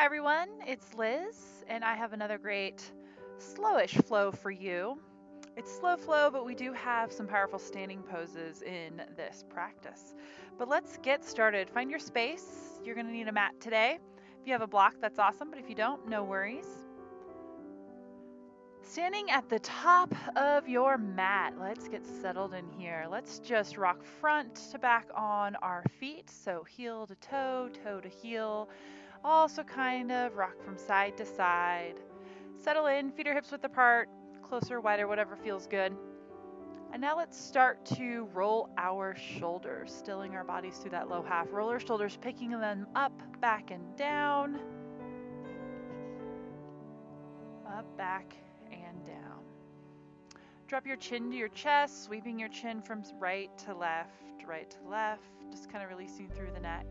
Hi everyone, it's Liz, and I have another great slowish flow for you. It's slow flow, but we do have some powerful standing poses in this practice. But let's get started. Find your space. You're going to need a mat today. If you have a block, that's awesome, but if you don't, no worries. Standing at the top of your mat, let's get settled in here. Let's just rock front to back on our feet, so heel to toe, toe to heel. Also kind of rock from side to side. Settle in, feet or hips width apart, closer, wider, whatever feels good. And now let's start to roll our shoulders, stilling our bodies through that low half. Roll our shoulders, picking them up, back, and down. Up, back, and down. Drop your chin to your chest, sweeping your chin from right to left, just kind of releasing through the neck.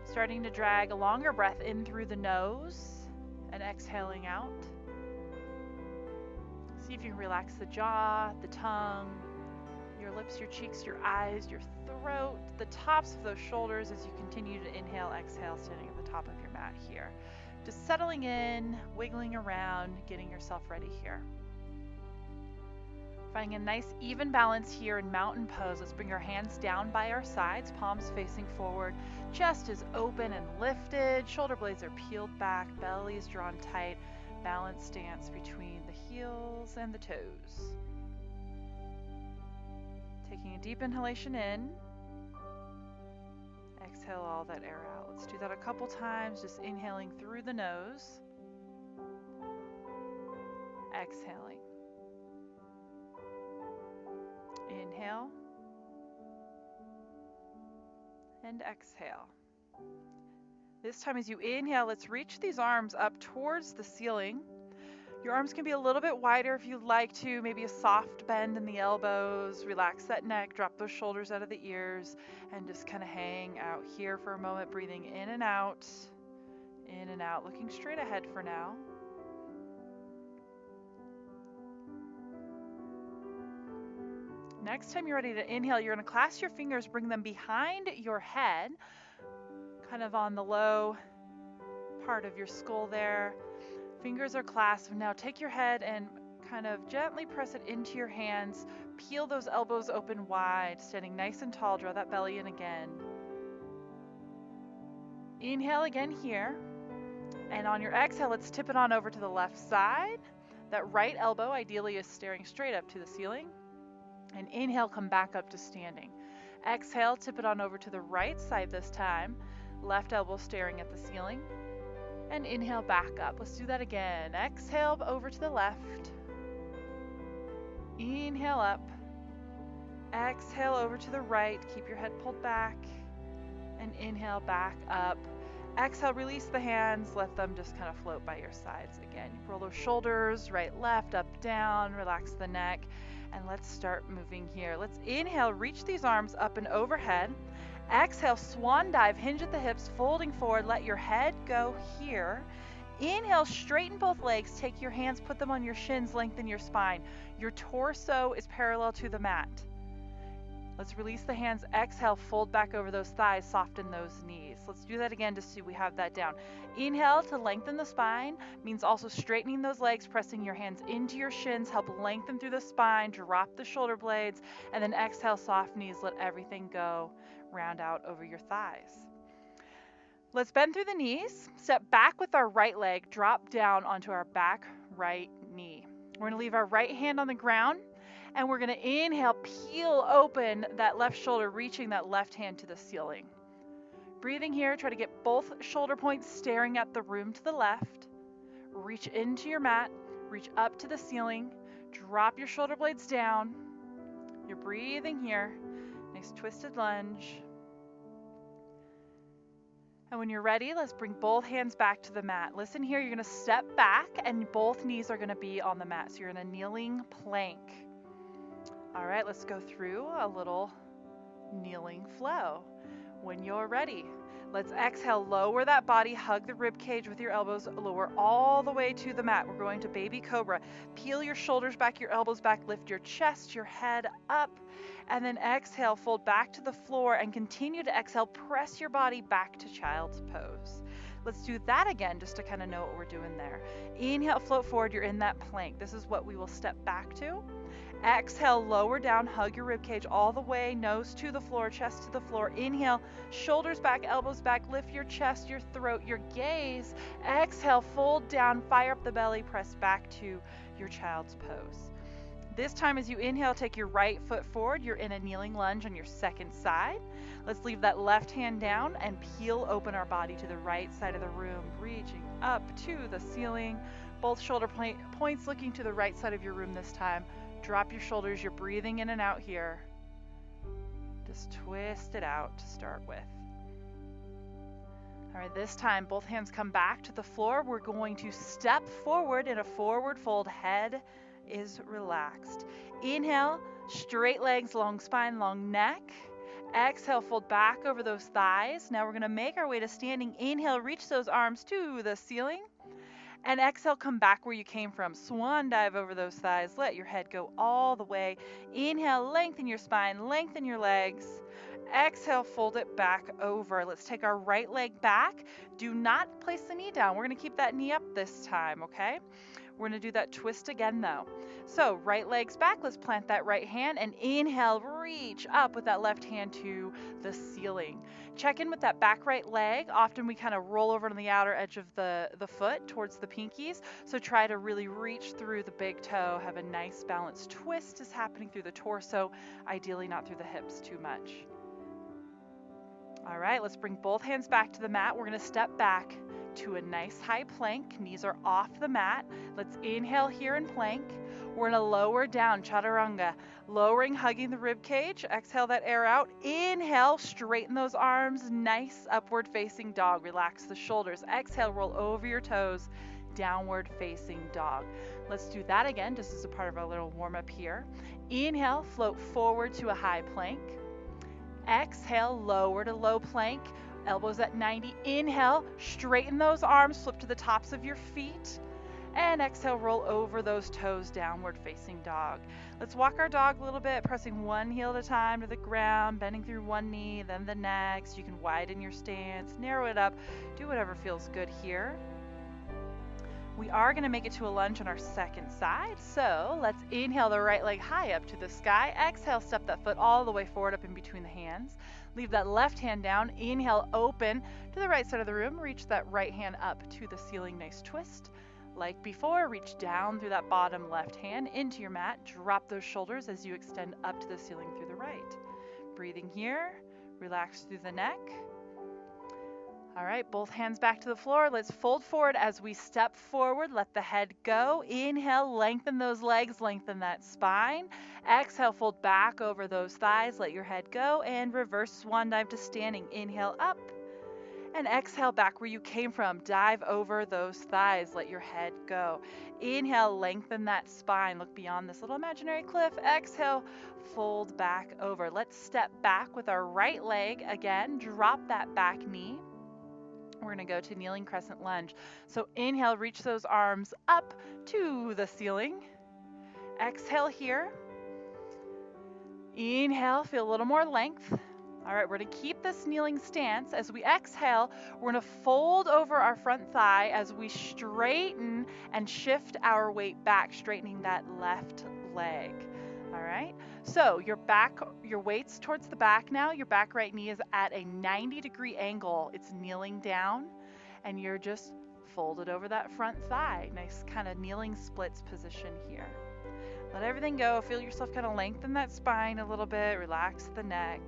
Starting to drag a longer breath in through the nose and exhaling out. See if you can relax the jaw, the tongue, your lips, your cheeks, your eyes, your throat, the tops of those shoulders as you continue to inhale, exhale, standing at the top of your mat here. Just settling in, wiggling around, getting yourself ready here. Finding a nice even balance here in mountain pose. Let's bring our hands down by our sides, palms facing forward. Chest is open and lifted. Shoulder blades are peeled back. Belly is drawn tight. Balanced stance between the heels and the toes. Taking a deep inhalation in. Exhale all that air out. Let's do that a couple times. Just inhaling through the nose. Exhaling. Inhale. And exhale. This time as you inhale, let's reach these arms up towards the ceiling. Your arms can be a little bit wider if you'd like to, maybe a soft bend in the elbows. Relax that neck, drop those shoulders out of the ears, and just kind of hang out here for a moment, breathing in and out, looking straight ahead for now. Next time you're ready to inhale, you're going to clasp your fingers, bring them behind your head, kind of on the low part of your skull there. Fingers are clasped. Now take your head and kind of gently press it into your hands. Peel those elbows open wide, standing nice and tall. Draw that belly in again. Inhale again here. And on your exhale, let's tip it on over to the left side. That right elbow ideally is staring straight up to the ceiling. And inhale, come back up to standing. Exhale, tip it on over to the right side this time. Left elbow staring at the ceiling. And inhale back up. Let's do that again. Exhale over to the left. Inhale up. Exhale over to the right. Keep your head pulled back. And inhale back up. Exhale, release the hands. Let them just kind of float by your sides again. Roll those shoulders, right, left, up, down. Relax the neck. And let's start moving here. Let's inhale, reach these arms up and overhead. Exhale, swan dive, hinge at the hips, folding forward. Let your head go here. Inhale, straighten both legs. Take your hands, put them on your shins, lengthen your spine. Your torso is parallel to the mat. Let's release the hands. Exhale, fold back over those thighs, soften those knees. Let's do that again just so we have that down. Inhale to lengthen the spine, means also straightening those legs, pressing your hands into your shins, help lengthen through the spine, drop the shoulder blades, and then exhale, soft knees, let everything go, round out over your thighs. Let's bend through the knees, step back with our right leg, drop down onto our back right knee. We're gonna leave our right hand on the ground, and we're going to inhale, peel open that left shoulder, reaching that left hand to the ceiling. Breathing here, try to get both shoulder points staring at the room to the left. Reach into your mat, reach up to the ceiling, drop your shoulder blades down. You're breathing here. Nice twisted lunge. And when you're ready, let's bring both hands back to the mat. Listen here, you're going to step back and both knees are going to be on the mat. So you're in a kneeling plank. All right, let's go through a little kneeling flow. When you're ready, Let's exhale, lower that body, hug the rib cage with your elbows, lower all the way to the mat. We're going to baby cobra. Peel your shoulders back, your elbows back, lift your chest, your head up, and then exhale, fold back to the floor and continue to exhale, press your body back to child's pose. Let's do that again just to kind of know what we're doing there. Inhale, float forward, you're in that plank. This is what we will step back to. Exhale, lower down, hug your rib cage all the way, nose to the floor, chest to the floor. Inhale, shoulders back, elbows back, lift your chest, your throat, your gaze. Exhale, fold down, fire up the belly, press back to your child's pose. This time as you inhale, take your right foot forward. You're in a kneeling lunge on your second side. Let's leave that left hand down and peel open our body to the right side of the room, reaching up to the ceiling. Both shoulder points looking to the right side of your room this time. Drop your shoulders, you're breathing in and out here. Just twist it out to start with. All right, this time both hands come back to the floor. We're going to step forward in a forward fold. Head is relaxed. Inhale, straight legs, long spine, long neck. Exhale, fold back over those thighs. Now we're going to make our way to standing. Inhale, reach those arms to the ceiling. And exhale, come back where you came from. Swan dive over those thighs. Let your head go all the way. Inhale, lengthen your spine, lengthen your legs. Exhale, fold it back over. Let's take our right leg back. Do not place the knee down. We're going to keep that knee up this time, okay? We're going to do that twist again though. So right leg's back. Let's plant that right hand and inhale, reach up with that left hand to the ceiling. Check in with that back right leg. Often we kind of roll over on the outer edge of the foot towards the pinkies. So try to really reach through the big toe. Have a nice balanced twist is happening through the torso, ideally not through the hips too much. All right, let's bring both hands back to the mat. We're going to step back to a nice high plank. Knees are off the mat. Let's inhale here in plank. We're going to lower down, chaturanga. Lowering, hugging the rib cage. Exhale that air out. Inhale, straighten those arms. Nice upward facing dog. Relax the shoulders. Exhale, roll over your toes. Downward facing dog. Let's do that again, just as a part of our little warm up here. Inhale, float forward to a high plank. Exhale, lower to low plank. Elbows at 90. Inhale, straighten those arms, flip to the tops of your feet. And exhale, roll over those toes, downward facing dog. Let's walk our dog a little bit, pressing one heel at a time to the ground, bending through one knee, then the next. You can widen your stance, narrow it up, do whatever feels good here. We are going to make it to a lunge on our second side. So let's inhale the right leg high up to the sky. Exhale, step that foot all the way forward up in between the hands. Leave that left hand down. Inhale, open to the right side of the room. Reach that right hand up to the ceiling. Nice twist. Like before, reach down through that bottom left hand into your mat. Drop those shoulders as you extend up to the ceiling through the right. Breathing here. Relax through the neck. All right, both hands back to the floor. Let's fold forward as we step forward. Let the head go. Inhale, lengthen those legs, lengthen that spine. Exhale, fold back over those thighs. Let your head go and reverse swan dive to standing. Inhale up and exhale back where you came from. Dive over those thighs. Let your head go. Inhale, lengthen that spine. Look beyond this little imaginary cliff. Exhale, fold back over. Let's step back with our right leg again. Drop that back knee. We're going to go to kneeling crescent lunge. So inhale, reach those arms up to the ceiling. Exhale here. Inhale, feel a little more length. All right, we're going to keep this kneeling stance. As we exhale, we're going to fold over our front thigh as we straighten and shift our weight back, straightening that left leg. All right, so your weight's towards the back now. Your back right knee is at a 90-degree angle. It's kneeling down, and you're just folded over that front thigh. Nice kind of kneeling splits position here. Let everything go. Feel yourself kind of lengthen that spine a little bit. Relax the neck.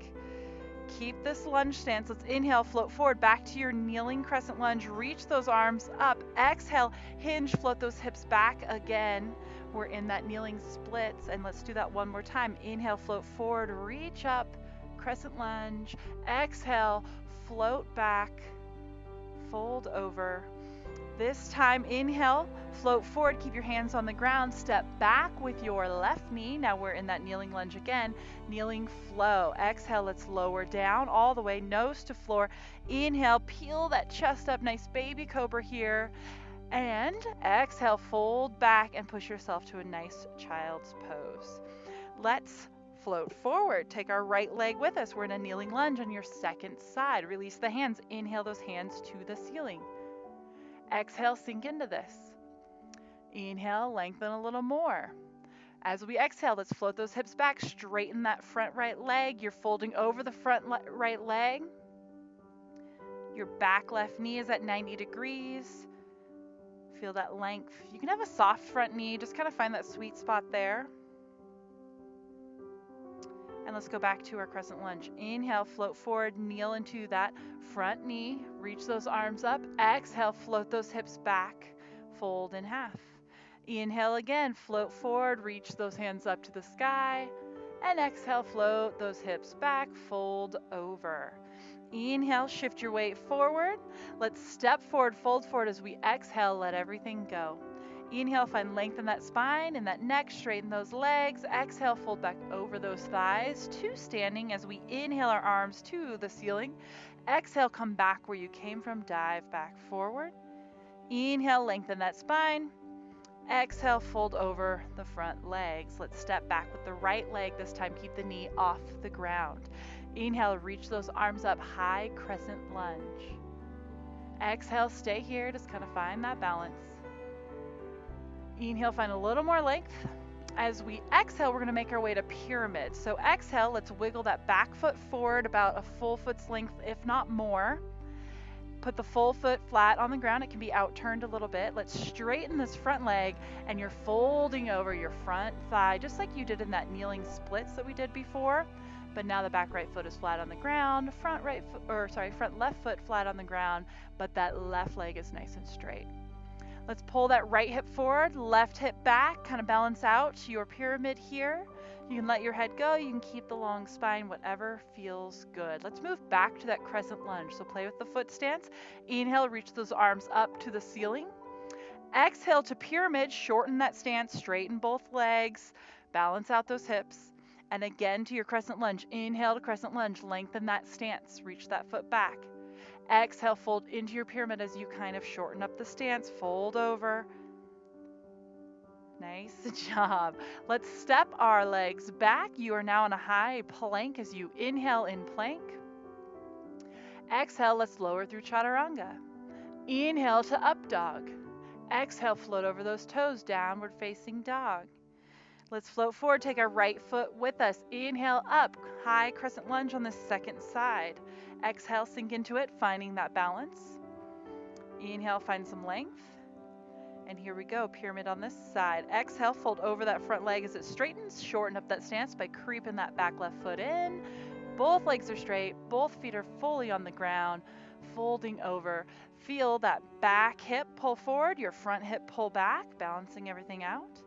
Keep this lunge stance. Let's inhale, float forward back to your kneeling crescent lunge. Reach those arms up. Exhale, hinge, float those hips back again. We're in that kneeling splits, and let's do that one more time. Inhale, float forward, reach up, crescent lunge. Exhale, float back, fold over. This time, inhale, Float forward, keep your hands on the ground, step back with your left knee. Now we're in that kneeling lunge again. Kneeling flow. Exhale, let's lower down all the way, nose to floor. Inhale, peel that chest up, nice baby cobra here. And exhale, fold back and push yourself to a nice child's pose. Let's float forward. Take our right leg with us. We're in a kneeling lunge on your second side. Release the hands. Inhale those hands to the ceiling. Exhale, sink into this. Inhale, lengthen a little more. As we exhale, let's float those hips back. Straighten that front right leg. You're folding over the front right leg. Your back left knee is at 90 degrees. Feel that length. You can have a soft front knee. Just kind of find that sweet spot there. And let's go back to our crescent lunge. Inhale, float forward, kneel into that front knee. Reach those arms up. Exhale, float those hips back. Fold in half. Inhale again, float forward, reach those hands up to the sky. And exhale, float those hips back, fold over. Inhale, shift your weight forward. Let's step forward, fold forward as we exhale, let everything go. Inhale, find length in that spine and that neck, straighten those legs. Exhale, fold back over those thighs to standing as we inhale our arms to the ceiling. Exhale, come back where you came from, dive back forward. Inhale, lengthen that spine. Exhale, fold over the front legs. Let's step back with the right leg. This time, keep the knee off the ground. Inhale, reach those arms up, high crescent lunge. Exhale, stay here, just kind of find that balance. Inhale, find a little more length. As we exhale, we're going to make our way to pyramid. So exhale, let's wiggle that back foot forward about a full foot's length, if not more. Put the full foot flat on the ground. It can be outturned a little bit. Let's straighten this front leg, and you're folding over your front thigh, just like you did in that kneeling splits that we did before. But now the back right foot is flat on the ground, front left foot flat on the ground, but that left leg is nice and straight. Let's pull that right hip forward, left hip back, kind of balance out to your pyramid here. You can let your head go, you can keep the long spine, whatever feels good. Let's move back to that crescent lunge. So play with the foot stance. Inhale, reach those arms up to the ceiling. Exhale to pyramid, shorten that stance, straighten both legs, balance out those hips. And again to your crescent lunge. Inhale to crescent lunge, lengthen that stance, reach that foot back. Exhale, fold into your pyramid as you kind of shorten up the stance, fold over. Nice job. Let's step our legs back. You are now in a high plank as you inhale in plank. Exhale, let's lower through chaturanga. Inhale to up dog. Exhale, float over those toes, downward facing dog. Let's float forward, take our right foot with us. Inhale up, high crescent lunge on the second side. Exhale, sink into it, finding that balance. Inhale, find some length. And here we go, pyramid on this side. Exhale, fold over that front leg as it straightens. Shorten up that stance by creeping that back left foot in. Both legs are straight, both feet are fully on the ground, folding over. Feel that back hip pull forward, your front hip pull back, balancing everything out.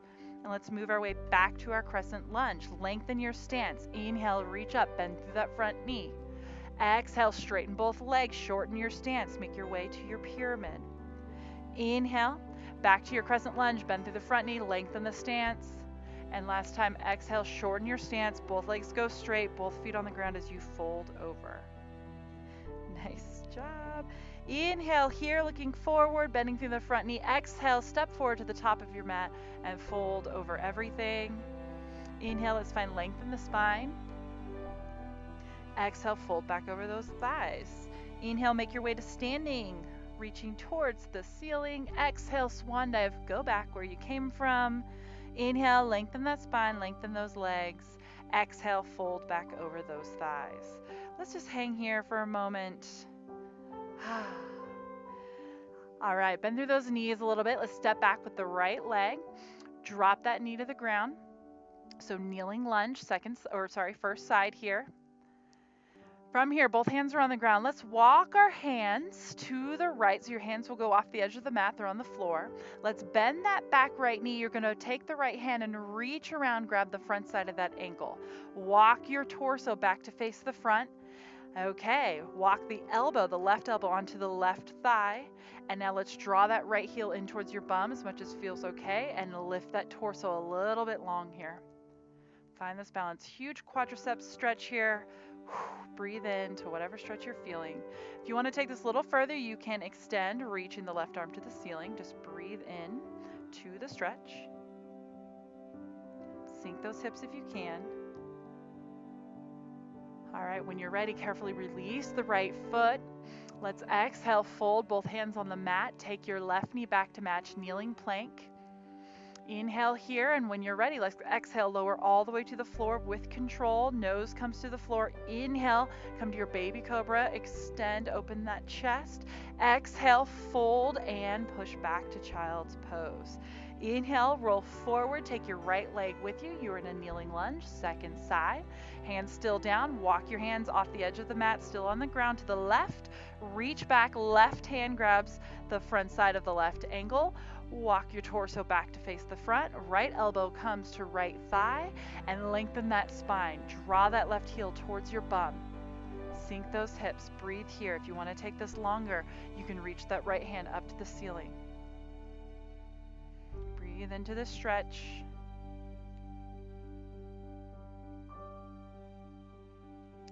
And let's move our way back to our crescent lunge. Lengthen your stance. Inhale, reach up, bend through that front knee. Exhale, straighten both legs, shorten your stance, make your way to your pyramid. Inhale, back to your crescent lunge, bend through the front knee, lengthen the stance. And last time, exhale, shorten your stance, both legs go straight, both feet on the ground as you fold over. Nice job. Inhale here, looking forward, bending through the front knee. Exhale, step forward to the top of your mat and fold over everything. Inhale, let's find length in the spine. Exhale, fold back over those thighs. Inhale, make your way to standing, reaching towards the ceiling. Exhale, swan dive, go back where you came from. Inhale, lengthen that spine, lengthen those legs. Exhale, fold back over those thighs. Let's just hang here for a moment. All right, bend through those knees a little bit. Let's step back with the right leg. Drop that knee to the ground. So kneeling lunge, first side here. From here, both hands are on the ground. Let's walk our hands to the right. So your hands will go off the edge of the mat. They're on the floor. Let's bend that back right knee. You're going to take the right hand and reach around, grab the front side of that ankle. Walk your torso back to face the front. Okay, walk the elbow, the left elbow onto the left thigh. And now let's draw that right heel in towards your bum as much as feels okay, and lift that torso a little bit long here. Find this balance. Huge quadriceps stretch here. Breathe in to whatever stretch you're feeling. If you want to take this a little further, you can extend, reaching the left arm to the ceiling. Just breathe in to the stretch. Sink those hips if you can. All right, when you're ready, carefully release the right foot. Let's exhale, fold both hands on the mat. Take your left knee back to match kneeling plank. Inhale here, and when you're ready, let's exhale, lower all the way to the floor with control. Nose comes to the floor. Inhale, come to your baby cobra. Extend, open that chest. Exhale, fold, and push back to child's pose. Inhale, roll forward, take your right leg with you. You're in a kneeling lunge, second side. Hands still down, walk your hands off the edge of the mat, still on the ground to the left. Reach back, left hand grabs the front side of the left ankle. Walk your torso back to face the front. Right elbow comes to right thigh, and lengthen that spine. Draw that left heel towards your bum. Sink those hips. Breathe here. If you want to take this longer, you can reach that right hand up to the ceiling. Breathe into the stretch.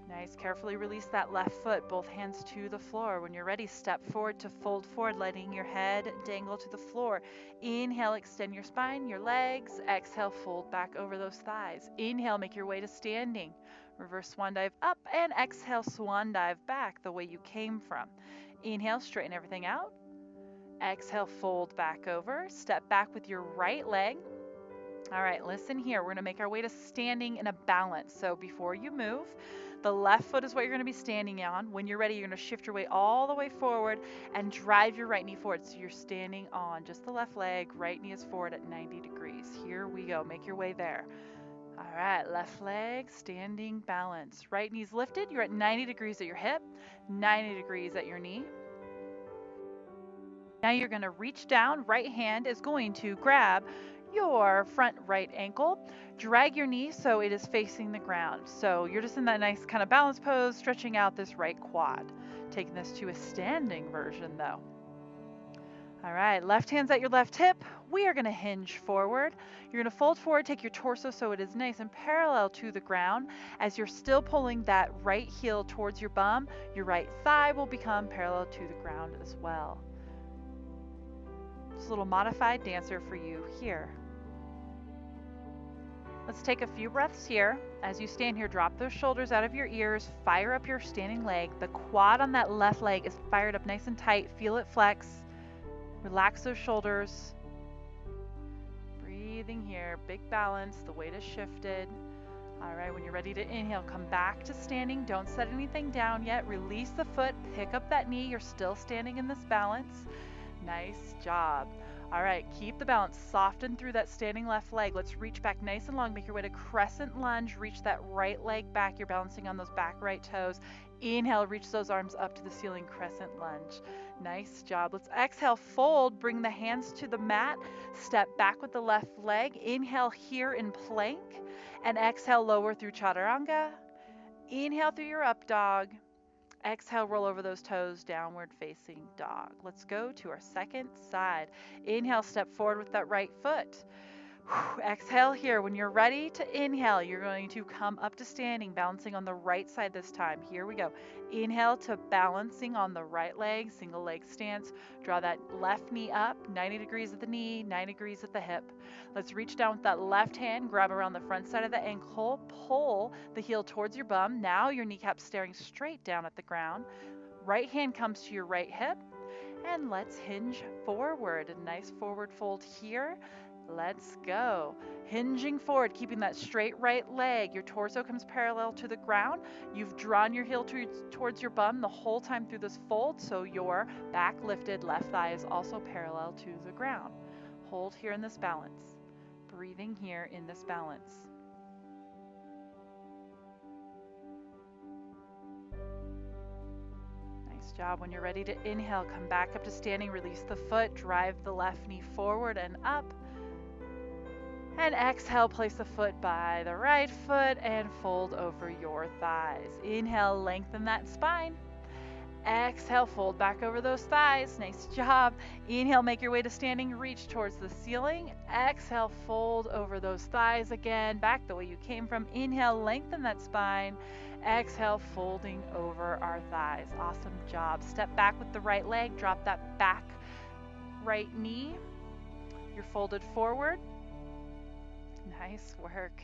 Nice. Carefully release that left foot, both hands to the floor. When you're ready, step forward to fold forward, letting your head dangle to the floor. Inhale, extend your spine, your legs. Exhale, fold back over those thighs. Inhale, make your way to standing. Reverse swan dive up, and exhale, swan dive back the way you came from. Inhale, straighten everything out. Exhale, fold back over. Step back with your right leg. All right, listen here. We're going to make our way to standing in a balance. So before you move, the left foot is what you're going to be standing on. When you're ready, you're going to shift your weight all the way forward and drive your right knee forward. So you're standing on just the left leg, right knee is forward at 90 degrees. Here we go. Make your way there. All right, left leg, standing balance. Right knee's lifted. You're at 90 degrees at your hip, 90 degrees at your knee. Now you're going to reach down. Right hand is going to grab your front right ankle. Drag your knee so it is facing the ground. So you're just in that nice kind of balance pose, stretching out this right quad. Taking this to a standing version though. All right, left hand's at your left hip. We are going to hinge forward. You're going to fold forward, take your torso so it is nice and parallel to the ground. As you're still pulling that right heel towards your bum, your right thigh will become parallel to the ground as well. Just a little modified dancer for you here. Let's take a few breaths here. As you stand here, drop those shoulders out of your ears, fire up your standing leg. The quad on that left leg is fired up nice and tight. Feel it flex. Relax those shoulders. Breathing here, big balance, the weight is shifted. All right, when you're ready to inhale, come back to standing. Don't set anything down yet. Release the foot, pick up that knee. You're still standing in this balance. Nice job. All right, keep the balance. Soften through that standing left leg. Let's reach back nice and long. Make your way to crescent lunge. Reach that right leg back. You're balancing on those back right toes. Inhale, reach those arms up to the ceiling, crescent lunge. Nice job. Let's exhale, fold. Bring the hands to the mat. Step back with the left leg. Inhale here in plank. And exhale, lower through chaturanga. Inhale through your up dog. Exhale, roll over those toes, downward facing dog. Let's go to our second side. Inhale, step forward with that right foot. Exhale here. When you're ready to inhale, you're going to come up to standing, balancing on the right side this time. Here we go. Inhale to balancing on the right leg, single leg stance. Draw that left knee up, 90 degrees at the knee, 90 degrees at the hip. Let's reach down with that left hand, grab around the front side of the ankle, pull the heel towards your bum. Now your kneecap's staring straight down at the ground. Right hand comes to your right hip, and let's hinge forward. A nice forward fold here. Let's go. Hinging forward, keeping that straight right leg. Your torso comes parallel to the ground. You've drawn your heel towards your bum the whole time through this fold, so your back lifted, left thigh is also parallel to the ground. Hold here in this balance. Breathing here in this balance. Nice job. When you're ready to inhale, come back up to standing. Release the foot. Drive the left knee forward and up. And exhale, place the foot by the right foot and fold over your thighs. Inhale, lengthen that spine. Exhale, fold back over those thighs. Nice job. Inhale, make your way to standing, reach towards the ceiling. Exhale, fold over those thighs again, back the way you came from. Inhale, lengthen that spine. Exhale, folding over our thighs. Awesome job. Step back with the right leg, drop that back right knee. You're folded forward. Nice work.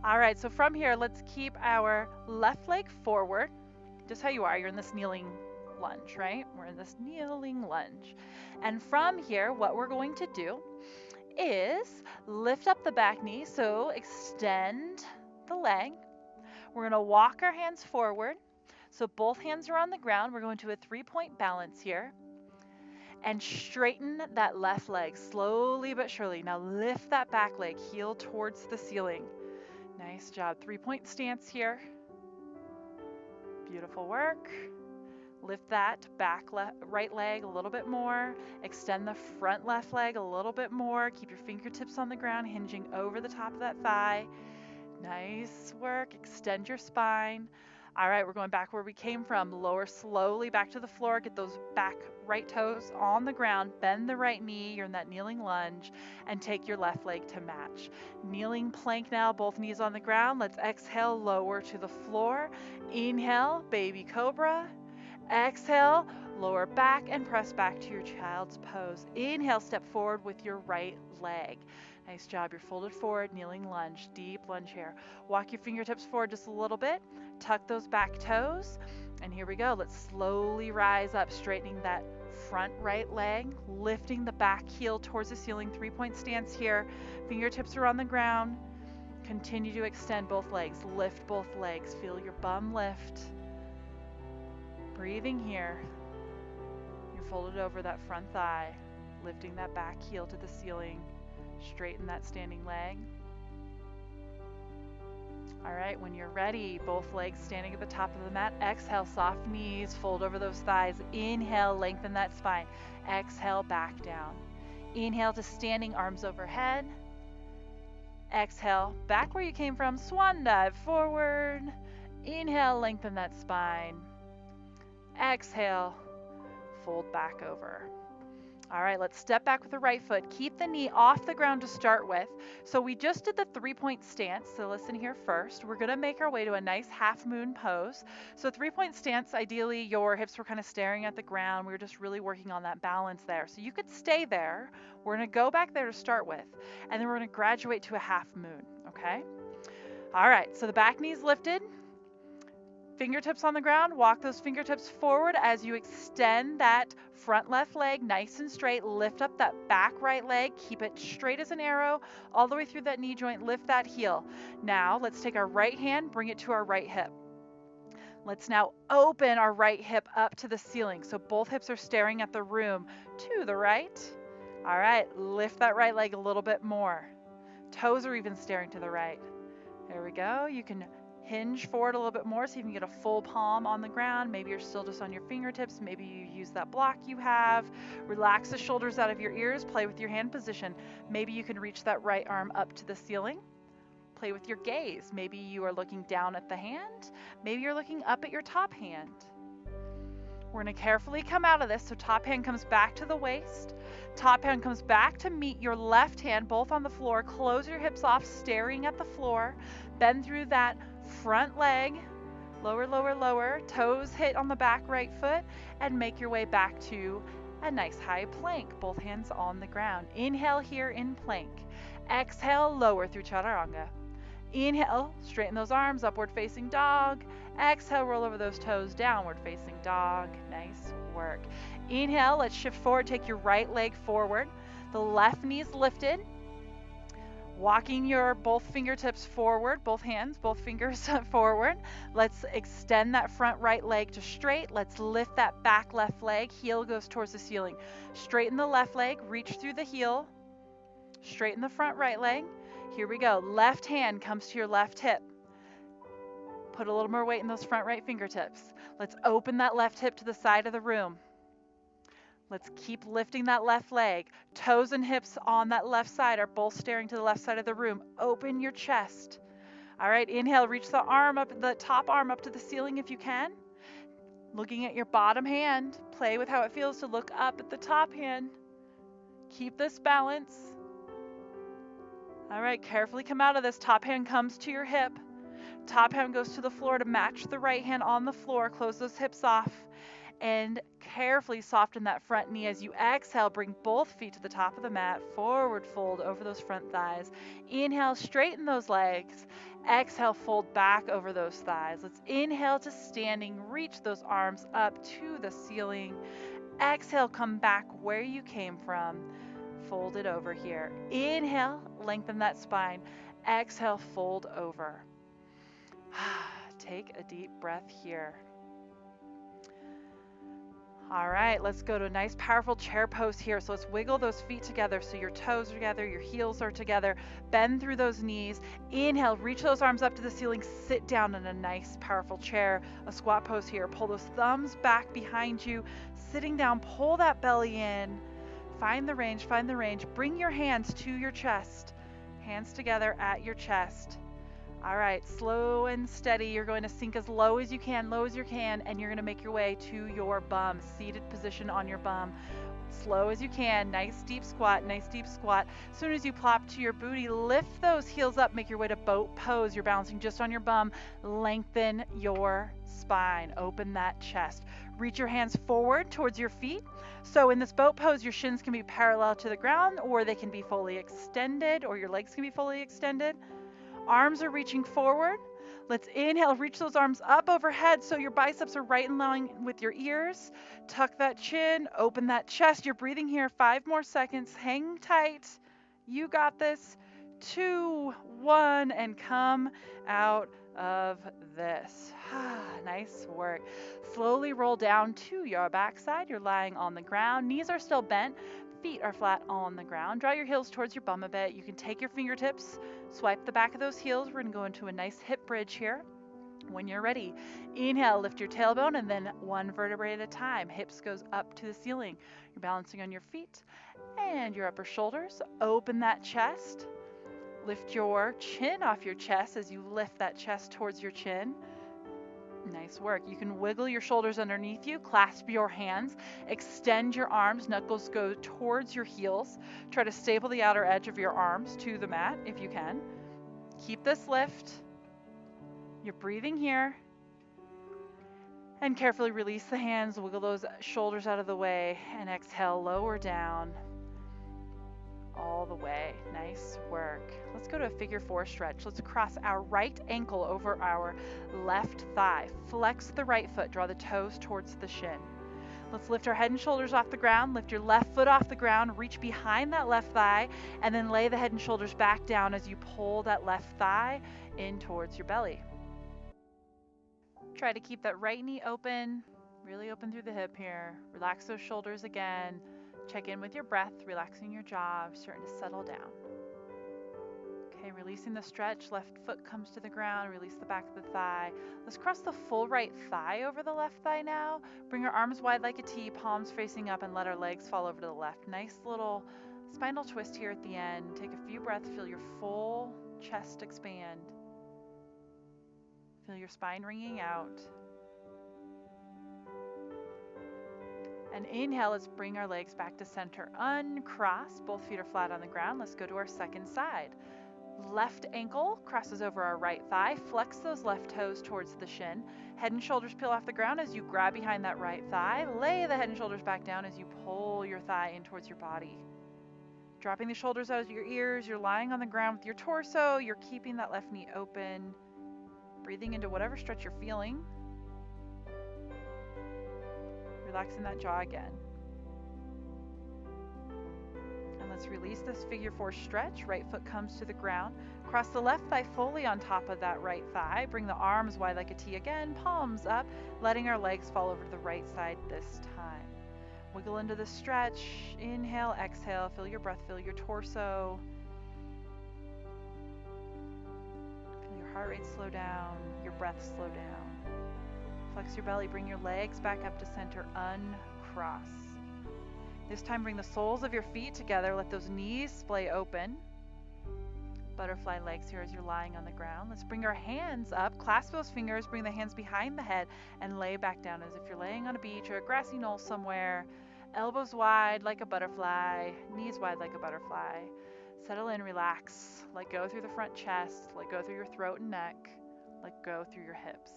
All right, so from here, let's keep our left leg forward, just how you are. You're in this kneeling lunge, right? We're in this kneeling lunge. And from here, what we're going to do is lift up the back knee, so extend the leg. We're going to walk our hands forward, so both hands are on the ground. We're going to a 3-point balance here. And straighten that left leg slowly but surely. Now lift that back leg, heel towards the ceiling. Nice job. 3-point stance here. Beautiful work. Lift that back right leg a little bit more. Extend the front left leg a little bit more. Keep your fingertips on the ground, hinging over the top of that thigh. Nice work. Extend your spine. All right, we're going back where we came from. Lower slowly back to the floor. Get those back right toes on the ground. Bend the right knee. You're in that kneeling lunge. And take your left leg to match. Kneeling plank now, both knees on the ground. Let's exhale, lower to the floor. Inhale, baby cobra. Exhale, lower back and press back to your child's pose. Inhale, step forward with your right leg. Nice job. You're folded forward, kneeling lunge, deep lunge here. Walk your fingertips forward just a little bit. Tuck those back toes. And here we go. Let's slowly rise up, straightening that front right leg, lifting the back heel towards the ceiling. 3-point stance here. Fingertips are on the ground. Continue to extend both legs. Lift both legs. Feel your bum lift. Breathing here. You're folded over that front thigh, lifting that back heel to the ceiling. Straighten that standing leg. All right, when you're ready, both legs standing at the top of the mat. Exhale, soft knees, fold over those thighs. Inhale, lengthen that spine. Exhale, back down. Inhale to standing, arms overhead. Exhale, back where you came from, swan dive forward. Inhale, lengthen that spine. Exhale, fold back over. All right, let's step back with the right foot. Keep the knee off the ground to start with. So we just did the 3-point stance. So listen here first. We're going to make our way to a nice half moon pose. So 3-point stance, ideally your hips were kind of staring at the ground. We were just really working on that balance there. So you could stay there. We're going to go back there to start with. And then we're going to graduate to a half moon, okay? All right, so the back knee's lifted. Fingertips on the ground, walk those fingertips forward as you extend that front left leg nice and straight. Lift up that back right leg, keep it straight as an arrow all the way through that knee joint. Lift that heel. Now let's take our right hand, bring it to our right hip. Let's now open our right hip up to the ceiling. So both hips are staring at the room to the right. All right, lift that right leg a little bit more. Toes are even staring to the right. There we go. You can hinge forward a little bit more so you can get a full palm on the ground. Maybe you're still just on your fingertips. Maybe you use that block you have. Relax the shoulders out of your ears. Play with your hand position. Maybe you can reach that right arm up to the ceiling. Play with your gaze. Maybe you are looking down at the hand. Maybe you're looking up at your top hand. We're going to carefully come out of this. So top hand comes back to the waist. Top hand comes back to meet your left hand, both on the floor. Close your hips off, staring at the floor. Bend through that front leg, lower, lower, lower, toes hit on the back right foot, and make your way back to a nice high plank, both hands on the ground. Inhale here in plank. Exhale, lower through chaturanga. Inhale, straighten those arms, upward facing dog. Exhale, roll over those toes, downward facing dog. Nice work. Inhale, let's shift forward, take your right leg forward. The left knee is lifted. Walking your both fingertips forward, both hands, both fingers forward. Let's extend that front right leg to straight. Let's lift that back left leg. Heel goes towards the ceiling. Straighten the left leg, reach through the heel. Straighten the front right leg. Here we go. Left hand comes to your left hip. Put a little more weight in those front right fingertips. Let's open that left hip to the side of the room. Let's keep lifting that left leg. Toes and hips on that left side are both staring to the left side of the room. Open your chest. All right, inhale, reach the arm up, the top arm up to the ceiling if you can. Looking at your bottom hand, play with how it feels to look up at the top hand. Keep this balance. All right, carefully come out of this. Top hand comes to your hip. Top hand goes to the floor to match the right hand on the floor. Close those hips off and carefully soften that front knee as you exhale. Bring both feet to the top of the mat. Forward fold over those front thighs. Inhale, straighten those legs. Exhale, fold back over those thighs. Let's inhale to standing. Reach those arms up to the ceiling. Exhale, come back where you came from. Fold it over here. Inhale, lengthen that spine. Exhale, fold over. Take a deep breath here. All right, let's go to a nice powerful chair pose here. So let's wiggle those feet together so your toes are together, your heels are together. Bend through those knees. Inhale, reach those arms up to the ceiling. Sit down in a nice powerful chair, a squat pose here. Pull those thumbs back behind you. Sitting down, pull that belly in. Find the range, find the range. Bring your hands to your chest. Hands together at your chest. All right, slow and steady. You're going to sink as low as you can, and you're going to make your way to your bum, seated position on your bum. Slow as you can, nice deep squat, nice deep squat. As soon as you plop to your booty, lift those heels up, make your way to boat pose. You're balancing just on your bum. Lengthen your spine, open that chest. Reach your hands forward towards your feet. So in this boat pose, your shins can be parallel to the ground, or they can be fully extended, or your legs can be fully extended. Arms are reaching forward. Let's inhale, reach those arms up overhead so your biceps are right in line with your ears. Tuck that chin, open that chest. You're breathing here. 5 more seconds. Hang tight. You got this. 2, 1, and come out of this. Nice work. Slowly roll down to your backside. You're lying on the ground. Knees are still bent. Feet are flat on the ground. Draw your heels towards your bum a bit. You can take your fingertips, swipe the back of those heels. We're going to go into a nice hip bridge here. When you're ready, inhale, lift your tailbone, and then one vertebrae at a time. Hips goes up to the ceiling. You're balancing on your feet and your upper shoulders. Open that chest. Lift your chin off your chest as you lift that chest towards your chin. Nice work. You can wiggle your shoulders underneath you, clasp your hands, extend your arms, knuckles go towards your heels. Try to staple the outer edge of your arms to the mat if you can. Keep this lift. You're breathing here. And carefully release the hands, wiggle those shoulders out of the way, and exhale, lower down all the way. Nice work. Let's go to a figure 4 stretch. Let's cross our right ankle over our left thigh. Flex the right foot, draw the toes towards the shin. Let's lift our head and shoulders off the ground. Lift your left foot off the ground, reach behind that left thigh, and then lay the head and shoulders back down as you pull that left thigh in towards your belly. Try to keep that right knee open, really open through the hip here. Relax those shoulders again. Check in with your breath, relaxing your jaw, starting to settle down. Okay, releasing the stretch, left foot comes to the ground, release the back of the thigh. Let's cross the full right thigh over the left thigh now. Bring our arms wide like a T, palms facing up, and let our legs fall over to the left. Nice little spinal twist here at the end. Take a few breaths, feel your full chest expand. Feel your spine wringing out. And inhale, let's bring our legs back to center. Uncross, both feet are flat on the ground. Let's go to our second side. Left ankle crosses over our right thigh. Flex those left toes towards the shin. Head and shoulders peel off the ground as you grab behind that right thigh. Lay the head and shoulders back down as you pull your thigh in towards your body. Dropping the shoulders out of your ears. You're lying on the ground with your torso. You're keeping that left knee open. Breathing into whatever stretch you're feeling. Relaxing that jaw again. And let's release this figure 4 stretch. Right foot comes to the ground. Cross the left thigh fully on top of that right thigh. Bring the arms wide like a T again. Palms up. Letting our legs fall over to the right side this time. Wiggle into the stretch. Inhale, exhale. Feel your breath, feel your torso. Feel your heart rate slow down. Your breath slow down. Flex your belly, bring your legs back up to center, uncross. This time, bring the soles of your feet together. Let those knees splay open. Butterfly legs here as you're lying on the ground. Let's bring our hands up. Clasp those fingers. Bring the hands behind the head and lay back down as if you're laying on a beach or a grassy knoll somewhere. Elbows wide like a butterfly. Knees wide like a butterfly. Settle in, relax. Let go through the front chest. Let go through your throat and neck. Let go through your hips.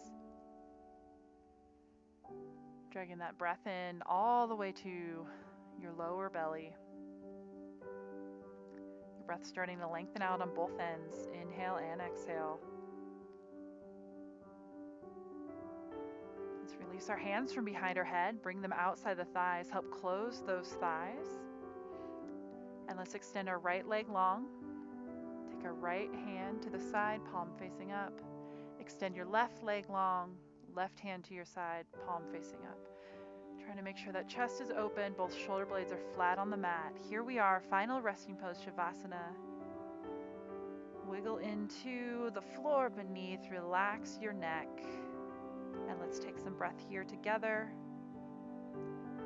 Dragging that breath in all the way to your lower belly. Your breath starting to lengthen out on both ends. Inhale and exhale. Let's release our hands from behind our head. Bring them outside the thighs. Help close those thighs. And let's extend our right leg long. Take our right hand to the side, palm facing up. Extend your left leg long, left hand to your side, palm facing up. Trying to make sure that chest is open, both shoulder blades are flat on the mat. Here we are, final resting pose, Shavasana. Wiggle into the floor beneath, relax your neck. And let's take some breath here together.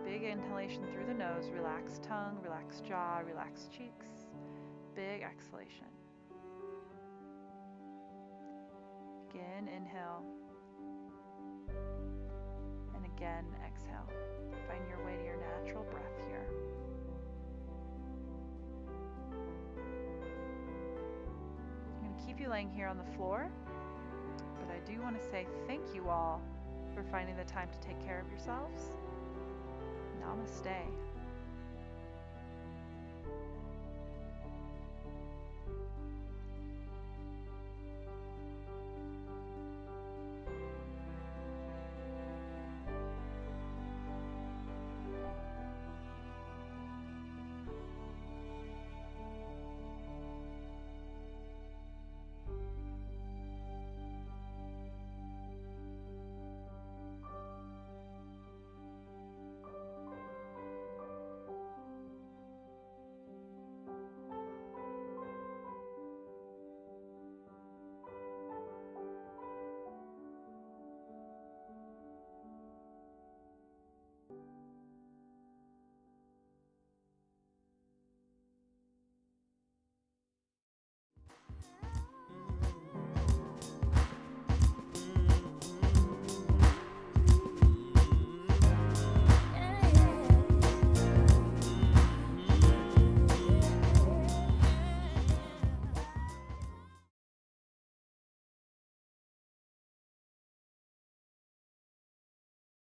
Big inhalation through the nose, relax tongue, relax jaw, relax cheeks. Big exhalation. Again, inhale. And again, exhale. Find your way to your natural breath here. I'm going to keep you laying here on the floor, but I do want to say thank you all for finding the time to take care of yourselves. Namaste.